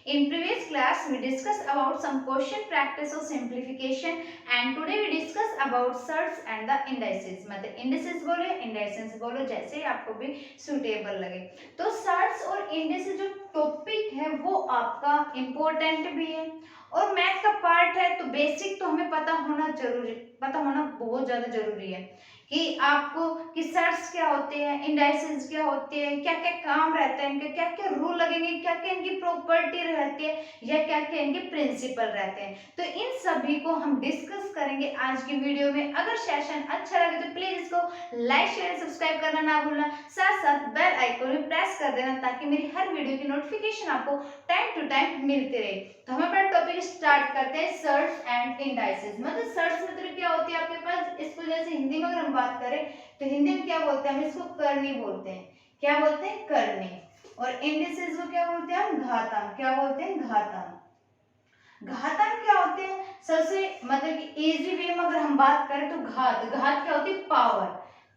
In previous class, we discussed about some question practice of simplification, and today we discuss about surds and the indices. मतलब indices बोलो या indices बोलो, जैसे आपको भी suitable लगे. तो surds और indices जो टॉपिक है वो आपका इम्पोर्टेंट भी है और मैथ का पार्ट है, तो बेसिक तो हमें पता होना बहुत ज्यादा जरूरी है कि आपको कि सर्च क्या होते हैं, इंडाइसेस क्या होते हैं, क्या क्या काम रहते हैं इनके, क्या क्या रूल लगेंगे, क्या क्या इनकी प्रॉपर्टी रहती है या क्या क्या इनके प्रिंसिपल रहते हैं. तो इन सभी को हम डिस्कस करेंगे आज की वीडियो में. अगर सेशन अच्छा लगे तो प्लीज इसको लाइक शेयर सब्सक्राइब करना ना भूलना, साथ साथ बेल आइकन में प्रेस कर देना ताकि मेरी हर वीडियो की नोटिफिकेशन आपको टाइम टू टाइम मिलती रहे. तो हम अपना टॉपिक स्टार्ट करते हैं, सर्च एंड इंडाइसेस. मतलब सर्च मतलब क्या होती है आपके पास, इसको जैसे हिंदी में अगर हम बात करें तो हिंदी में क्या बोलते हैं, हम इसको करनी बोलते हैं. क्या बोलते हैं, करनी. और इंडिसेस को क्या बोलते हैं हम, घातांक. क्या बोलते हैं, घातांक. घातांक क्या होते हैं, सबसे मतलब कि इजी वे में अगर हम बात करें तो घात क्या होती है, पावर.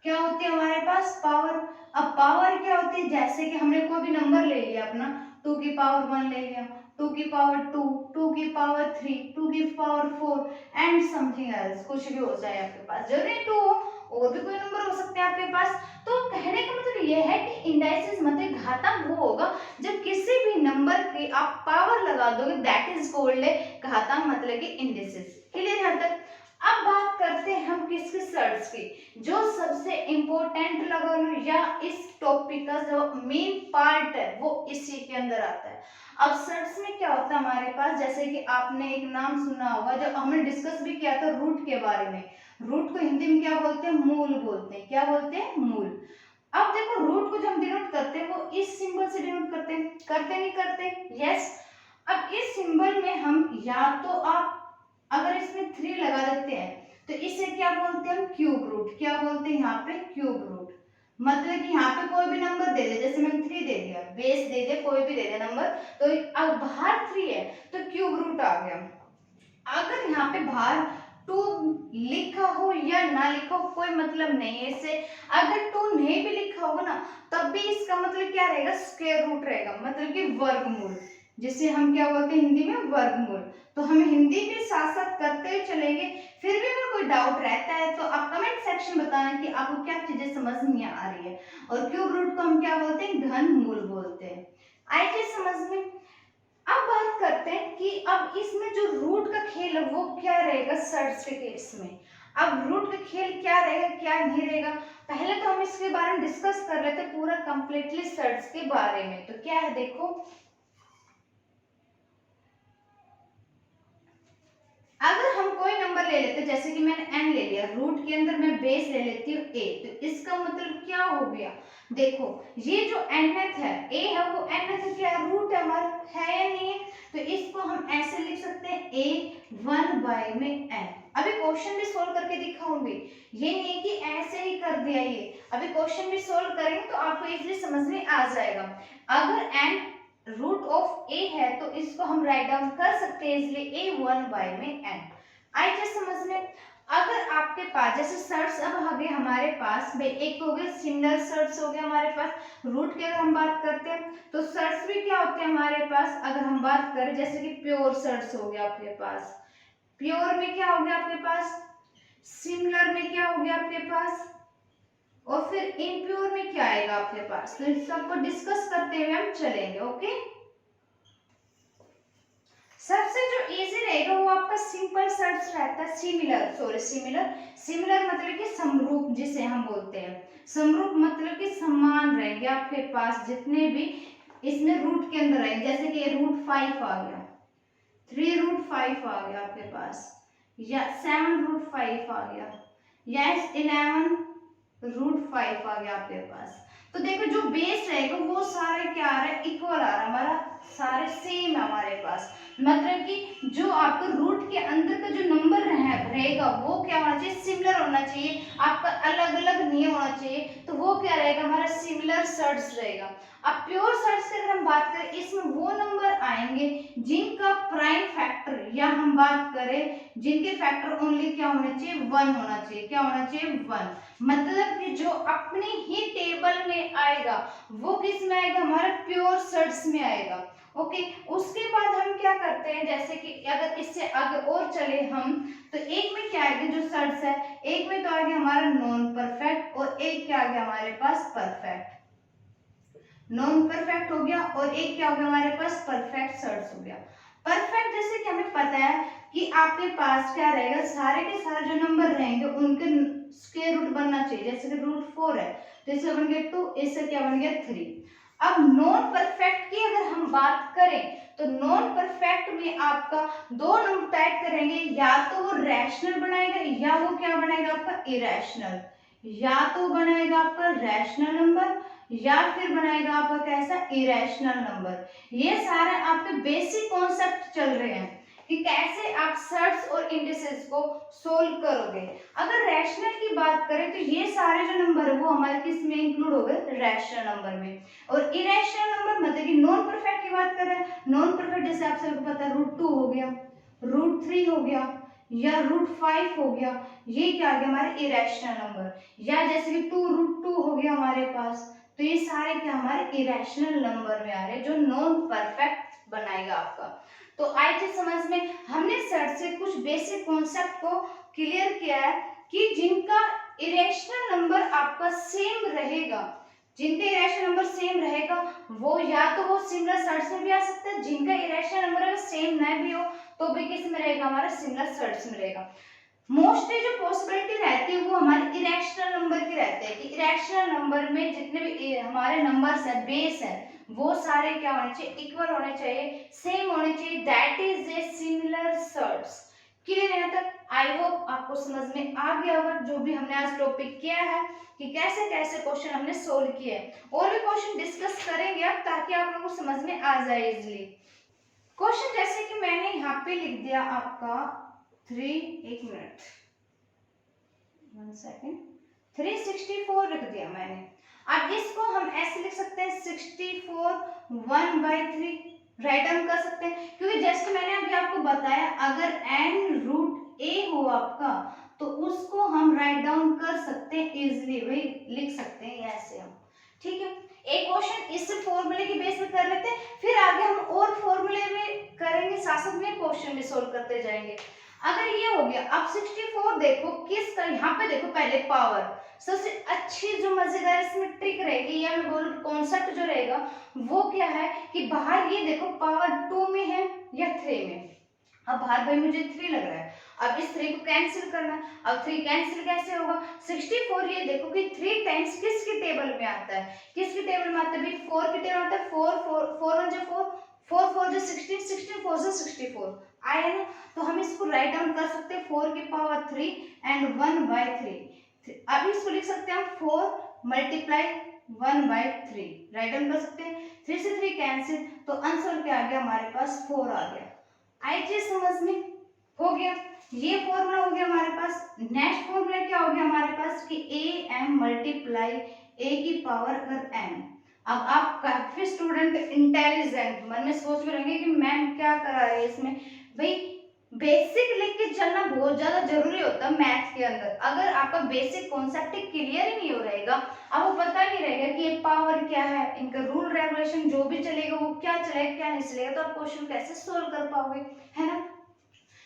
क्या होती है हमारे पास, पावर. अब पावर क्या होती है, जैसे कि हमने कोई भी नंबर ले लिया अपना, 2 की पावर 1 ले लिया, 2 की पावर 2, 2 की पावर 3, 2 की पावर 4 एंड समथिंग एल्स. कुछ भी हो जाए आपके पास, जरूरी 2 हो, और भी कोई नंबर हो सकते हैं आपके पास. तो कहने का मतलब यह है कि इंडाइसेस मतलब घातांक वो होगा जब किसी भी नंबर की आप पावर लगा दोगे, दैट इज कॉल्ड घातांक मतलब कि इंडिसेस. क्लियर है तक. अब बात करते हैं हम किसके, सर्च की. जो सबसे इंपॉर्टेंट लगा लो या इस टॉपिक का जो मेन पार्ट है वो इसी के अंदर आता है. अब सर्च में क्या होता है हमारे पास, जैसे कि आपने एक नाम सुना होगा, जब हमने डिस्कस भी किया था रूट के बारे में. रूट को हिंदी में क्या बोलते हैं, मूल बोलते हैं. क्या बोलते हैं, मूल. अब देखो रूट को जब हम डिनोट करते हैं वो इस सिंबल से डिनोट करते नहीं करते, यस. अब इस सिंबल में हम या तो आप अगर इसमें 3 लगा देते हैं तो इसे क्या बोलते हैं हम, क्यूब रूट. क्या बोलते हैं यहाँ पे, क्यूब रूट. मतलब कि यहाँ पे कोई भी नंबर दे दे, जैसे मैंने 3 दे दिया, बेस दे दे, कोई भी दे दे नंबर, तो अब बाहर 3 है तो क्यूब रूट आ गया. अगर यहाँ पे बाहर 2 लिखा हो या ना लिखा हो कोई मतलब नहीं है इससे. अगर 2 नहीं भी लिखा होगा ना तब भी इसका मतलब क्या रहेगा, स्क्वायर रूट रहेगा, मतलब कि वर्गमूल, जिसे हम क्या बोलते हैं हिंदी में, वर्गमूल. तो हम हिंदी भी साथ साथ करते हुए चलेंगे. फिर भी अगर कोई डाउट रहता है तो आप कमेंट सेक्शन बताना कि आपको क्या चीजें समझ नहीं आ रही है. और क्यूब रूट को हम क्या बोलते हैं, घन मूल बोलते हैं. आई चीज समझ में. अब बात करते हैं कि अब इसमें जो रूट का खेल है वो क्या रहेगा सर्च के केस में. अब रूट का खेल क्या रहेगा क्या नहीं रहेगा, पहले तो हम इसके बारे में डिस्कस कर लेते हैं पूरा कंप्लीटली सर्च के बारे में. तो क्या है देखो, अगर हम कोई नंबर ले लेते हैं, जैसे कि मैंने n ले लिया, रूट के अंदर मैं बेस ले लेती हूँ a, तो इसका मतलब क्या हो गया, देखो ये जो nth है a है वो nth क्या है, रूट है हमारा, है या नहीं है. तो इसको हम ऐसे लिख सकते हैं a 1 में n. अभी क्वेश्चन भी सोल्व करके दिखाऊंगी, ये नहीं कि ऐसे ही कर दिया ये. अभी क्वेश्चन भी सोल्व करेंगे तो आपको इजीली समझ में आ जाएगा. अगर n रूट ऑफ a है तो इसको हम राइट डाउन कर सकते हैं इसलिए a 1 में n. आई जस्ट समझ में. अगर आपके पास जैसे सर्च अब आ गए हमारे पास, भाई एक हो गया सिमिलर सर्च हो गया हमारे पास. रूट की अगर हम बात करते हैं तो सर्च भी क्या होते हैं हमारे पास, अगर हम बात करें जैसे कि प्योर सर्च हो गया आपके पास, प्योर में क्या हो गया आपके पास, सिमिलर में क्या हो गया आपके पास, और फिर इम्प्योर में क्या आएगा आपके पास. तो इस सबको डिस्कस करते हुए हम चलेंगे. ओके, सबसे जो इजी रहेगा वो आपका सिंपल सर्च रहता है, सिमिलर मतलब कि समरूप, जिसे हम बोलते हैं समरूप, मतलब कि समान रहेंगे आपके पास जितने भी इसमें रूट के अंदर रहेंगे. जैसे कि रूट 5 आ गया, 3 रूट 5 आ गया आपके पास, या 7 रूट 5 आ गया, या 11 रूट 5 आ गया आपके पास. तो देखो जो बेस रहेगा वो सारे क्या आ रहा है, इक्वल आ रहा है हमारा, सारे सेम है हमारे पास. मतलब कि जो आपका रूट के अंदर का जो नंबर रहेगा वो क्या होना चाहिए, सिमिलर होना चाहिए, आपका अलग अलग नहीं होना चाहिए. तो वो क्या रहेगा हमारा, सिमिलर सर्च रहेगा. अब प्योर सर्च की अगर हम बात करें, इसमें वो नंबर आएंगे जिनका प्राइम फैक्टर, या हम बात करें जिनके फैक्टर ओनली क्या होना चाहिए, 1 होना चाहिए. क्या होना चाहिए, 1. मतलब कि जो अपनी ही टेबल में आएगा वो किस में आएगा, हमारा प्योर सर्च में आएगा. ओके, उसके बाद हम क्या करते हैं, जैसे कि अगर इससे आगे और चले हम, तो एक में क्या आएगा जो सर्ट्स है, एक में तो आ गया हमारा नॉन परफेक्ट और एक क्या आ गया हमारे पास परफेक्ट। नॉन परफेक्ट हो गया और एक क्या हो गया हमारे पास परफेक्ट सर्ट्स हो गया। परफेक्ट जैसे कि हमें पता है कि आपके पास क्या रहेगा, सारे के सारे जो नंबर रहेंगे उनके स्क्वायर रूट बनना चाहिए। जैसे कि रूट 4 है तो इससे बन गया 2, इससे क्या बन गया 3। अब नॉन परफेक्ट की अगर हम बात करें तो नॉन परफेक्ट में आपका दो नंबर टाइप करेंगे, या तो वो रैशनल बनाएगा या वो क्या बनाएगा आपका इरेशनल। या तो बनाएगा आपका रैशनल नंबर या फिर बनाएगा आपका कैसा इरेशनल नंबर। ये सारे आपके बेसिक कॉन्सेप्ट चल रहे हैं कि कैसे आप सर्ट्स और इंडिसेस को सोल्व करोगे। अगर रैशनल की बात करें तो ये सारे जो नंबर है वो हमारे किस में इंक्लूड हो गए, रैशनल नंबर में। और इरेशनल नंबर मतलब कि नॉन परफेक्ट की बात कर रहे हैं, नॉन परफेक्ट जैसे आप सबको पता है रूट 2 हो गया, रूट 3 हो गया या रूट 5 हो गया, ये क्या आ गया हमारे इरेशनल नंबर। या जैसे कि 2 रूट 2 हो गया हमारे पास, तो ये सारे क्या हमारे इरेशनल नंबर में आ रहे हैं जो नॉन परफेक्ट बनाएगा आपका। तो आई थी समझ में, हमने सर से कुछ बेसिक कॉन्सेप्ट को क्लियर किया है कि जिनका इरेशनल नंबर आपका सेम रहेगा, जिनका इरेशनल नंबर सेम रहेगा वो या तो वो सिमिलर सर्ट्स में भी आ सकता है, जिनका इरेशनल नंबर अगर सेम ना भी हो तो भी किस में रहेगा, हमारा सिमिलर सर्ट्स में रहेगा। मोस्टली जो पॉसिबिलिटी रहती है वो हमारे इरेशनल नंबर की रहती है कि इरेशनल नंबर में जितने भी हमारे नंबर्स है, बेस है, वो सारे क्या होने चाहिए, इक्वल होने चाहिए, सेम होने चाहिए, that is a similar sorts. Clear है तक? आई होप आपको समझ में आ गया होगा जो भी हमने आज टॉपिक किया है कि कैसे कैसे क्वेश्चन हमने सोल्व किए हैं। और भी क्वेश्चन डिस्कस करेंगे अब ताकि आप लोगों को समझ में आ जाए इजीली। क्वेश्चन जैसे कि मैंने यहाँ पे लिख दिया आपका 1 मिनट 1 सेकेंड 364 लिख दिया मैंने। अब इसको हम ऐसे लिख सकते हैं 64 1/3 राइट डाउन कर सकते हैं, क्योंकि जैसे मैंने अभी आपको बताया अगर n रूट a हो आपका तो उसको हम राइट डाउन कर सकते हैं इजिली, वही लिख सकते हैं ऐसे हम। ठीक है, एक क्वेश्चन इस फॉर्मूले के बेस पे कर लेते हैं, फिर आगे हम और फॉर्मूले में करेंगे, साथ साथ में क्वेश्चन भी सोल्व करते जाएंगे। अगर ये हो गया, अब 64 देखो किसका, यहाँ पे देखो पहले पावर, सबसे अच्छी जो मजेदार इसमें ट्रिक रहेगी या मैं बोलूं कॉन्सेप्ट जो रहेगा वो क्या है कि बाहर ये देखो पावर 2 में है या 3 में। अब बाहर भाई मुझे 3 लग रहा है, अब इस 3 को कैंसिल करना है। अब 3 कैंसिल कैसे होगा, 64 ये देखो कि 3 टाइम्स किसकी टेबल में आता है, किसकी टेबल में आता है भाई 4 की टेबल में आता है, 4 1 4 4 4 16 16 4 64 आया ना। तो हम इसको राइट डाउन कर सकते हैं 4 की पावर 3 एंड 1/3। अब इसको लिख सकते हैं हम 4 मल्टीप्लाई 1/3 राइट डाउन कर सकते हैं। 3 से 3 कैंसिल तो आंसर क्या आ गया हमारे पास 4 आ गया। आई चीज समझ में हो गया, ये फॉर्मूला हो गया हमारे पास। नेक्स्ट फॉर्मूला क्या हो गया हमारे पास कि a m मल्टीप्लाई a की पावर अगर n। अब आप काफी स्टूडेंट इंटेलिजेंट मन में सोच में रहेंगे कि मैम क्या करा रही है इसमें, भाई बेसिक लिख के चलना बहुत ज्यादा जरूरी होता है मैथ के अंदर। अगर आपका बेसिक कॉन्सेप्ट क्लियर ही नहीं हो रहेगा, आपको पता नहीं रहेगा कि ये पावर क्या है, इनका रूल रेगुलेशन जो भी चलेगा वो क्या चलेगा क्या नहीं चलेगा, तो आप क्वेश्चन कैसे सोल्व कर पाओगे, है ना।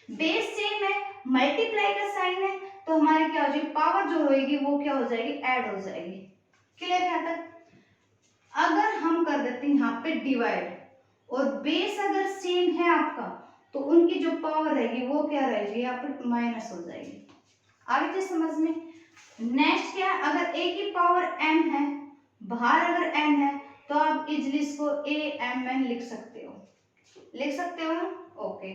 बेस सेम है, मल्टीप्लाई का साइन है, तो हमारी क्या हो जाएगी पावर जो होगी वो क्या हो जाएगी ऐड हो जाएगी। क्लियर है यहाँ तक? अगर हम कर देते हैं यहाँ पे डिवाइड और बेस अगर सेम है आपका तो उनकी जो पावर रहेगी वो क्या रहेगी यहाँ पे माइनस हो जाएगी। आगे चीज समझ में। नेक्स्ट क्या है, अगर a की पावर m है, बाहर अगर n है तो आप इजिली इसको a लिख सकते हो ना। ओके,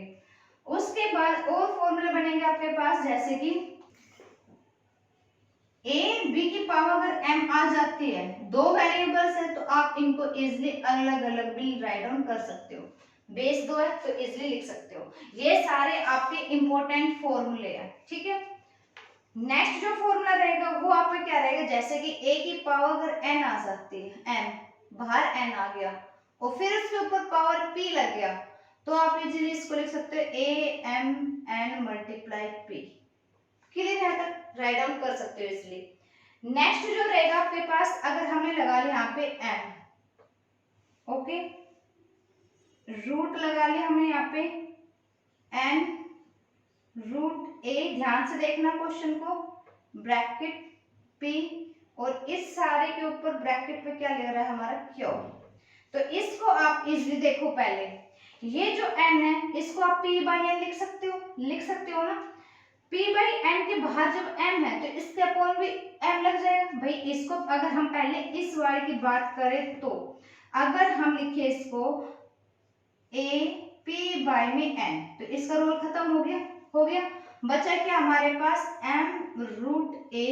उसके बाद और फॉर्मूले बनेंगे आपके पास, जैसे कि a b की पावर अगर m आ जाती है, दो वेरिएबल्स है तो आप इनको इजिली अलग अलग भी राइट डाउन कर सकते हो। बेस 2 है तो इजिली लिख सकते हो। ये सारे आपके इंपॉर्टेंट फॉर्मूले हैं, ठीक है। नेक्स्ट जो फॉर्मूला रहेगा वो आपका क्या रहेगा, जैसे कि a की पावर अगर n आ सकती है, n बाहर n आ गया और फिर उसके ऊपर पावर p लग गया तो आप इजीली इसको लिख सकते हो a m n multiply p। Clear है तक? राइट डाउन कर सकते हो इसलिए। नेक्स्ट जो रहेगा आपके पास, अगर हमने लगा लिया यहाँ पे n, ओके रूट लगा लिया हमने यहाँ पे n रूट a, ध्यान से देखना क्वेश्चन को, ब्रैकेट p और इस सारे के ऊपर ब्रैकेट पे क्या ले रहा है हमारा q। तो इसको आप इजीली देखो, पहले ये जो n है इसको आप p बाई n लिख सकते हो ना। p बाई n के बाहर जब m है तो इसके अपॉन भी m लग जाएगा। भाई इसको अगर हम पहले इस वाले की बात करें तो अगर हम लिखे इसको a p बाई में n तो इसका रूल खत्म हो गया। बचा क्या हमारे पास m रूट a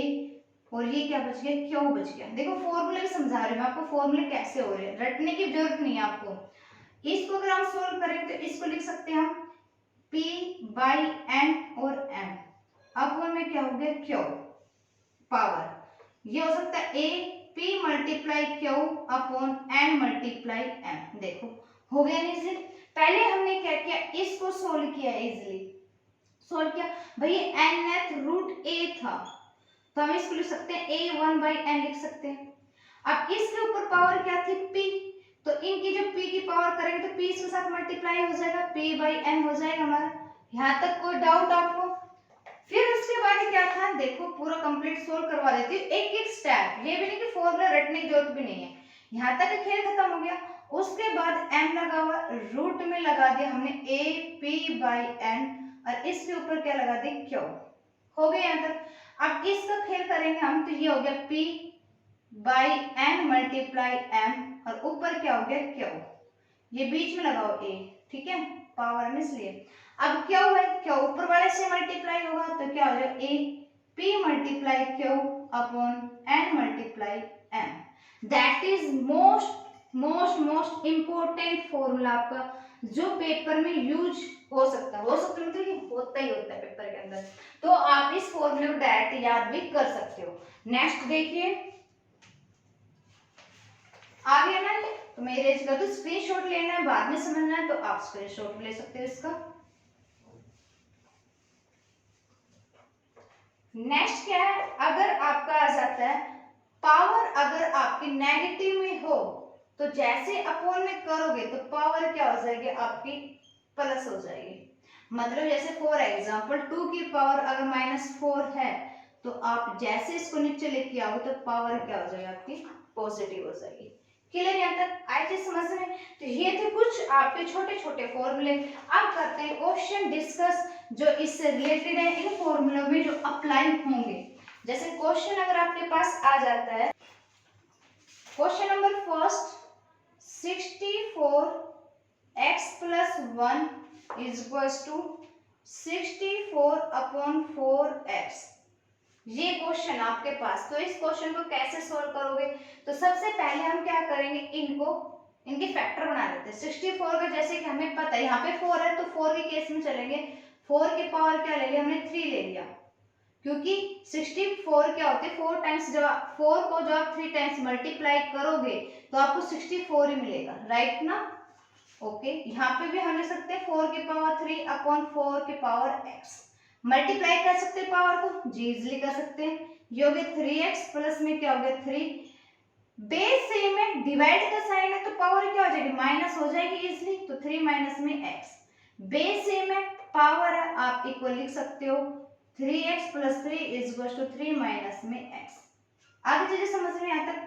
और ये क्या बच गया, क्यों बच गया। देखो फॉर्मूले भी समझा रही हूँ आपको, फॉर्मूले कैसे हो रहे हैं, रटने की जरूरत नहीं है आपको। इसको अगर हम सोल्व करें तो इसको लिख सकते हैं हम p बाई n और m, अब में क्या हो गया क्यू पावर, ये हो सकता है a p multiply Q upon n multiply m। देखो हो गया नहीं इजीली। पहले हमने क्या किया, इसको सोल्व किया, इजीली सोल्व किया। भाई nth रूट a था तो हम इसको लिख सकते हैं a1 बाई n लिख सकते हैं। अब इसके ऊपर पावर क्या थी p, तो इनकी जब p की पावर करेंगे तो p इसके साथ मल्टीप्लाई हो जाएगा, p बाई n हो जाएगा हमारा। यहाँ तक कोई डाउट आपको? फिर उसके बाद क्या था, देखो पूरा कंप्लीट सोल्व करवा देती हूँ एक एक स्टेप, ये भी नहीं कि फॉर्मूला रटने की जरूरत भी नहीं है। यहाँ तक खेल खत्म हो गया। उसके बाद m लगा हुआ, रूट में लगा दिया हमने a p बाई n और इसके ऊपर क्या लगा दी q, हो गया यहाँ तक। अब इसका खेल करेंगे हम तो ये हो गया p by n multiply m और ऊपर क्या हो गया q, ये बीच में लगाओ a, ठीक है पावर में इसलिए। अब क्या हुआ है, क्या ऊपर वाले से मल्टीप्लाई होगा तो क्या हो जाएगा a p multiply q upon n multiply m। That is most important formula आपका जो पेपर में यूज हो सकता है मतलब ये होता ही होता है पेपर के अंदर, तो आप इस फॉर्मूले को डायरेक्ट याद भी कर सकते हो। नेक्स्ट देखिए आ गया ना ये, तो मैं इरेज कर दूं, स्क्रीनशॉट लेना है बाद में समझना है तो आप स्क्रीनशॉट ले सकते हो इसका। नेक्स्ट क्या है, अगर आपका आ जाता है पावर अगर आपकी नेगेटिव में हो तो जैसे अपॉन में करोगे तो पावर क्या हो जाएगी आपकी प्लस हो जाएगी। मतलब जैसे फॉर एग्जांपल 2 की पावर अगर -4 है तो आप जैसे इसको नीचे लेके आओगे तो पावर क्या हो जाएगी आपकी पॉजिटिव हो जाएगी। क्लियर यहाँ तक आई चीज समझ में? तो ये थे कुछ आपके छोटे छोटे फॉर्मूले। अब करते हैं क्वेश्चन डिस्कस जो इससे रिलेटेड है, इन फॉर्मूलों में जो अप्लाई होंगे। जैसे क्वेश्चन अगर आपके पास आ जाता है, question number first 64x plus 1 is equals to 64 upon 4x, ये क्वेश्चन आपके पास। तो इस क्वेश्चन को कैसे सॉल्व करोगे, तो सबसे पहले हम क्या करेंगे, इनके फैक्टर बना लेते हैं। 64 का जैसे कि हमें पता है यहाँ पे 4 है तो 4 के केस में चलेंगे, 4 की पावर क्या ले लिया हमने 3 ले लिया, क्योंकि 64 क्या होते हैं 4 टाइम्स, जब 4 को जब आप 3 टाइम्स मल्टीप्लाई करोगे तो आपको 64 ही मिलेगा, राइट ना। ओके यहाँ पे भी हम ले सकते हैं 4 की पावर 3 अपॉन 4 की पावर x, मल्टीप्लाई कर सकते हैं पावर को जी इजिली कर सकते हैं। ये हो गया 3x प्लस में क्या हो गया 3, बेस सेम है डिवाइड का साइन है तो पावर क्या हो जाएगी माइनस हो जाएगी इजिली, तो 3 माइनस में x, बेस सेम है पावर है आप इक्वल लिख सकते हो 3x plus 3 is equal to 3 minus में x। आगे चीजें समझ में आता है,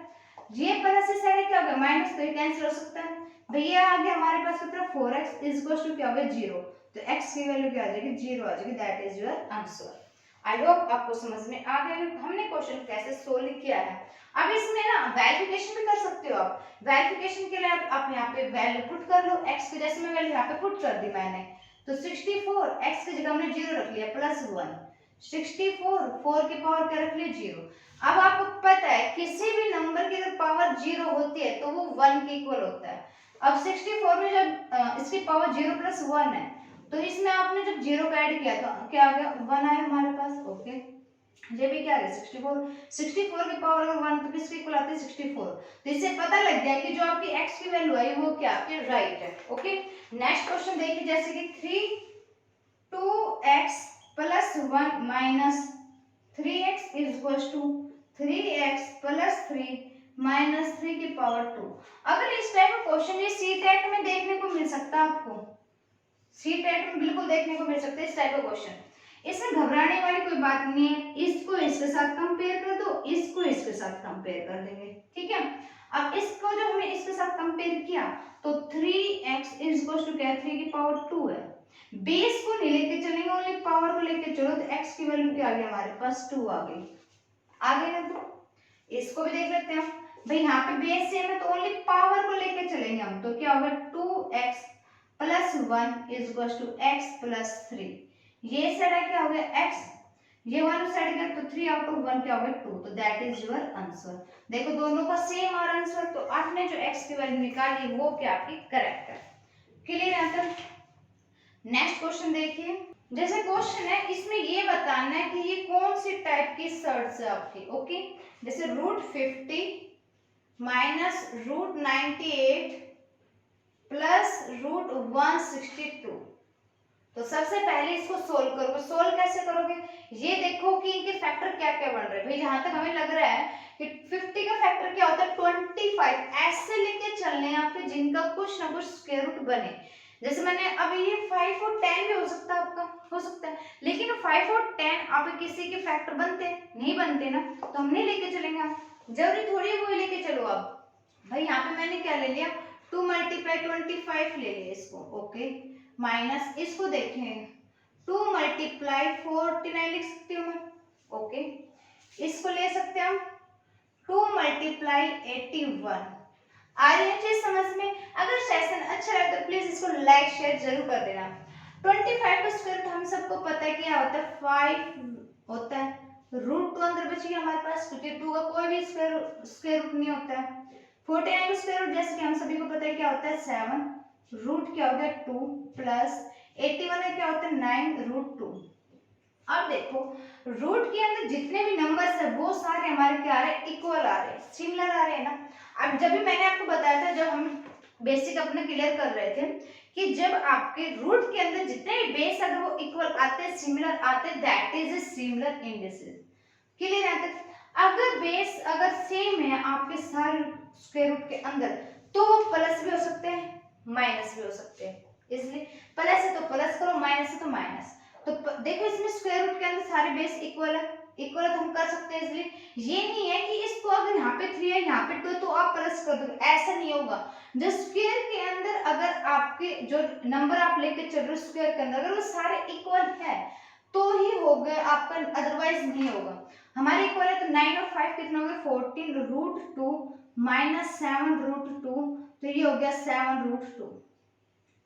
ये प्लस से साइड क्या होगा माइनस, तो ये कैंसिल हो सकता है। भैया आगे हमारे पास कितना 4x इज इक्वल टू क्या होगा 0, तो x की वैल्यू क्या आ जाएगी 0 आ जाएगी, that is your answer. I hope आपको समझ में आ गया हमने क्वेश्चन कैसे सोल्व किया है। अब इसमें ना वेरिफिकेशन भी कर सकते हो आप, वेरिफिकेशन के लिए आप यहाँ पे वैल्यू पुट कर लो, x की जैसे मैं वैल्यू यहाँ पे पुट कर दी मैंने, तो 64 x की जगह हमने 0 रख लिया प्लस 1, 64 4 की पावर क्या रख लिया 0। अब आपको पता है किसी भी नंबर की अगर पावर 0 होती है तो वो 1 के इक्वल होता है। अब 64 में जब इसकी पावर 0 प्लस 1 है तो इसमें आपने जब 0 का ऐड किया तो क्या आ गया 1 आया हमारे पास। ओके ये भी क्या है 64 की पावर अगर 1 तो किसके इक्वल आती है 64, तो इससे पता लग गया कि जो आपकी x की वैल्यू आई वो क्या आपकी राइट है। ओके नेक्स्ट क्वेश्चन देखिए, जैसे कि 2x plus 1 minus 3x is equal to 3x plus 3 -3 की पावर 2। अगर इस टाइप का क्वेश्चन ये सी टेट में देखने को मिल सकता है, आपको सी टेट में बिल्कुल देखने को मिल सकता है इस टाइप का क्वेश्चन। इसमें घबराने वाली कोई बात नहीं है, इसको इसके साथ कंपेयर कर दो, इसको इसके साथ कंपेयर कर देंगे, ठीक है। अब इसको जो हमने इसके साथ कंपेयर किया तो 3x इज इक्वल टू क्या, 3 की पावर 2 है। बेस को नहीं लेके चलेंगे, ओनली पावर को लेके चलो, तो x की वैल्यू क्या आ गई हमारे पास, 2 आ गई, आ गई ना। तो इसको भी देख लेते हैं भाई, यहाँ पे बेस सेम है तो ओनली पावर को लेके चलेंगे हम, तो क्या होगा 2x plus 1 is equal to x plus 3। ये साइड क्या हो गया x, ये 1 साइड गया तो 3 आउट ऑफ 1 क्या हो गया 2, तो दैट इज योर आंसर। देखो दोनों का सेम और आंसर, तो आपने जो x की वैल्यू निकाली वो क्या आपकी करेक्ट है। क्लियर है। आंसर नेक्स्ट क्वेश्चन देखिए, जैसे क्वेश्चन है इसमें ये बताना है कि ये कौन सी टाइप की सर्ट्स है आपकी, ओके। जैसे √50 माइनस √98 प्लस √162। तो सबसे पहले इसको सोल्व करोगे, सोल्व कैसे करोगे, ये देखो कि इनके फैक्टर क्या क्या बन रहे हैं। भाई जहां तक हमें लग रहा है कि 50 का फैक्टर क्या होता है 25, ऐसे लेके चलने हैं आपके जिनका कुछ ना कुछ स्क्वायर रूट बने। जैसे मैंने अब ये 5 और 10 भी हो सकता है आपका, हो सकता है, लेकिन 5 और 10 आप किसी के फैक्टर बनते नहीं बनते ना, तो हम नहीं लेके चलेंगे। आप जरूरी थोड़ी है वो लेके चलो आप। भाई यहाँ पे मैंने क्या ले लिया 2 मल्टीप्लाई 25 ले लिया इसको, ओके, माइनस इसको देखें 2 मल्टीप्लाई 49 लिख सकती हूँ मैं, ओके। इसको ले सकते हैं हम 2 मल्टीप्लाई 81। आ रही है चीज समझ में। अगर सेशन अच्छा लगे तो प्लीज इसको लाइक शेयर जरूर कर देना। 25 का स्क्वायर रूट हम सबको पता है क्या होता है 5 होता है, √2 अंदर बचेगा हमारे पास क्योंकि 2 का कोई भी स्क्वायर रूट नहीं होता है। 49 का स्क्वायर रूट जैसे कि हम सभी को पता है क्या होता है 7, रूट क्या हो गया 2 प्लस 81 में क्या होता है 9 √2। अब देखो रूट के अंदर जितने भी नंबर्स है वो सारे हमारे क्या आ रहे हैं इक्वल आ रहे हैं, सिमिलर आ रहे हैं ना। अब जब भी मैंने आपको बताया था जब हम बेसिक अपना क्लियर कर रहे थे कि जब आपके रूट के अंदर जितने भी बेस अगर वो इक्वल आते हैं सिमिलर आते हैं that is a similar indices. Clear है। अगर बेस अगर सेम है आपके सारे स्क्वायर रूट के अंदर तो वो प्लस भी हो सकते हैं माइनस भी हो सकते हैं, इसलिए प्लस है तो प्लस करो, माइनस है तो माइनस। तो देखो इसमें स्क्वायर रूट के अंदर सारे बेस इक्वल है, इक्वल है तो हम कर सकते हैं। इसलिए ये नहीं है कि इसको अगर यहाँ पे 3 है यहाँ पे 2 है तो आप प्लस कर दो, ऐसा नहीं होगा। जो स्क्वायर के अंदर अगर आपके जो नंबर आप लेके चल रहे हो स्क्वायर के अंदर अगर वो सारे इक्वल है तो ही होगा आपका, अदरवाइज नहीं होगा। हमारे इक्वल है तो 9 और 5 कितना हो गया 14 √2 माइनस 7 √2, तो ये हो गया 7 √2।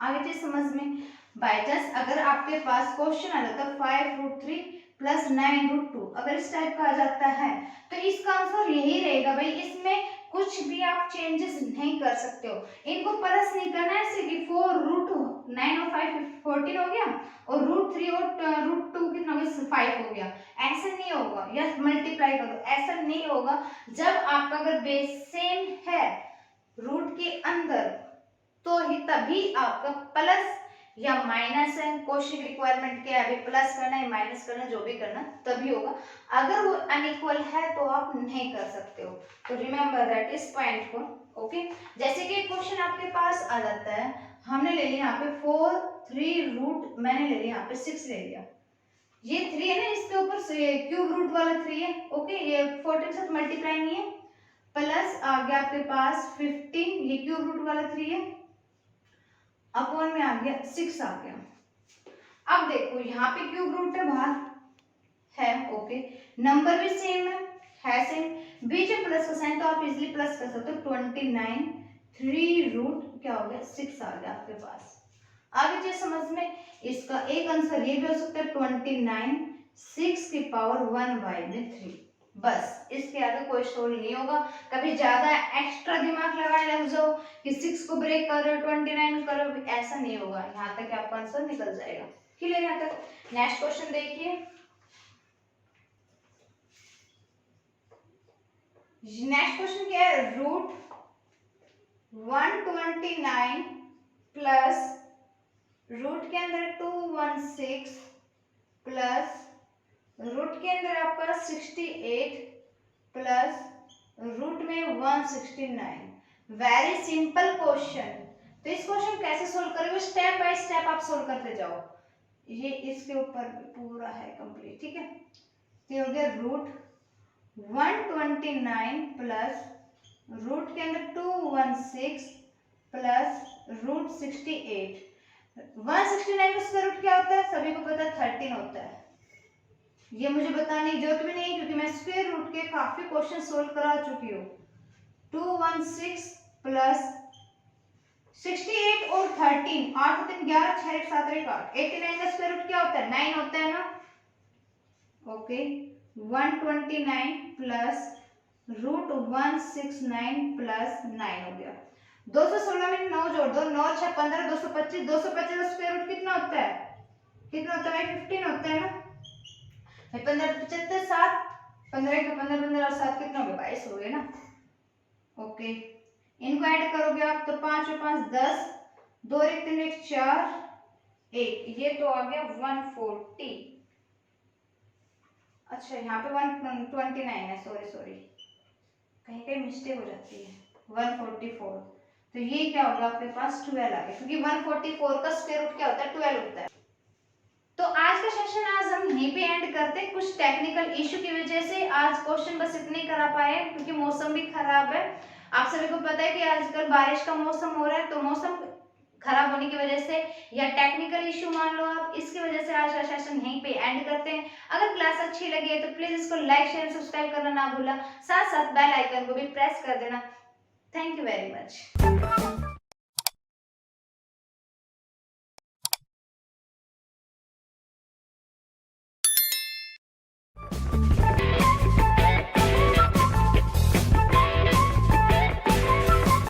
आगे चीज समझ में। बाय चांस अगर आपके पास क्वेश्चन आ जाता है 5 √3 प्लस 9 √2, अगर इस टाइप का आ जाता है तो इसका आंसर यही रहेगा भाई, इसमें कुछ भी आप चेंजेस नहीं कर सकते हो। इनको प्लस नहीं करना है, ऐसे कि 4 √9 और 5 14 हो गया और √3 और √2 कितना हो गया 5 हो गया, ऐसे नहीं होगा। या मल्टीप्लाई करो, ऐसा नहीं होगा। जब आपका अगर बेस सेम है रूट के अंदर तो ही तभी आपका प्लस या माइनस है। क्वेश्चन रिक्वायरमेंट क्या है, अभी प्लस करना है माइनस करना जो भी करना तभी होगा। अगर वो अनइक्वल है तो आप नहीं कर सकते हो। तो रिमेंबर दैट इस पॉइंट को, ओके। जैसे कि क्वेश्चन आपके पास आ जाता है, हमने ले लिया यहाँ पे 4 3 रूट, मैंने ले लिया यहाँ पे 6 ले लिया, ये 3 है ना इसके ऊपर क्यूब रूट वाला 3 है, ओके। ये 14 से मल्टीप्लाई नहीं है, प्लस आ गया आपके पास 15, ये क्यूब रूट वाला 3 है, अपॉन में आ गया 6 आ गया। अब देखो यहाँ पे क्यूब रूट है बाहर है, ओके, नंबर भी सेम है सेम, बीच में प्लस का साइन तो आप इजीली प्लस कर सकते हो। 29 3 रूट क्या हो गया 6 आ गया आपके पास। आगे चीज समझ में। इसका एक आंसर ये भी हो सकता है 29 6 की पावर 1/3, बस इसके आगे कोई सोल्व नहीं होगा। कभी ज्यादा एक्स्ट्रा दिमाग लगाने लग जाओ कि 6 को ब्रेक करो 29 करो, ऐसा नहीं होगा। यहाँ तक आपका आंसर निकल जाएगा। क्लियर यहाँ तक। नेक्स्ट क्वेश्चन देखिए, नेक्स्ट क्वेश्चन क्या है, √129 प्लस रूट के अंदर 216 प्लस रूट के अंदर आपका 68 प्लस रूट में 169। Very simple question. तो इस क्वेश्चन कैसे सोल्व करोगे, स्टेप बाय स्टेप आप सोल्व करते जाओ। ये इसके ऊपर पूरा है कंप्लीट, ठीक है। तो हो गया रूट 129 प्लस रूट के अंदर 216 प्लस रूट 68। 169 का स्क्वायर रूट क्या होता है, सभी को पता है 13 होता है। ये मुझे बताने की जरूरत भी नहीं क्योंकि मैं स्क्वायर रूट के काफी क्वेश्चन सोल्व करा चुकी हूँ। 216 प्लस 68 और 13, 8 3 11 6 1 7 1 8। 89 का स्क्वायर रूट क्या होता है, 9 होता है ना। ओके 129 प्लस रूट 169 प्लस 9 हो गया। 216 में 9 जोड़ दो, 9 6 15, 225। 225 का स्क्वायर रूट कितना होता है, कितना होता है, 15 होता है ना। 15 75 7, 15 का 15 15 और 7 कितना हो गया, 22 हो गया ना। ओके इनको ऐड करोगे आप तो 5 और 5 10, 2 1 3 1 4 1, ये तो आ गया 140। अच्छा यहाँ पे 129 है, सॉरी कहीं कहीं मिस्टेक हो जाती है, 144। तो ये क्या होगा आपके पास 12 आ गया, क्योंकि 144 का स्क्वायर रूट क्या होता है, 12 होता है। तो आज का सेशन आज हम यहीं पे एंड करते हैं। कुछ टेक्निकल इशू की वजह से आज क्वेश्चन बस इतने ही करा पाए क्योंकि मौसम भी खराब है। आप सभी को पता है कि आजकल बारिश का मौसम हो रहा है, तो मौसम खराब होने की वजह से या टेक्निकल इशू मान लो आप, इसकी वजह से आज का सेशन यहीं पे एंड करते हैं। अगर क्लास अच्छी लगी है तो प्लीज इसको लाइक शेयर सब्सक्राइब करना ना भूलना, साथ साथ बेल आइकन को भी प्रेस कर देना। Thank you very much.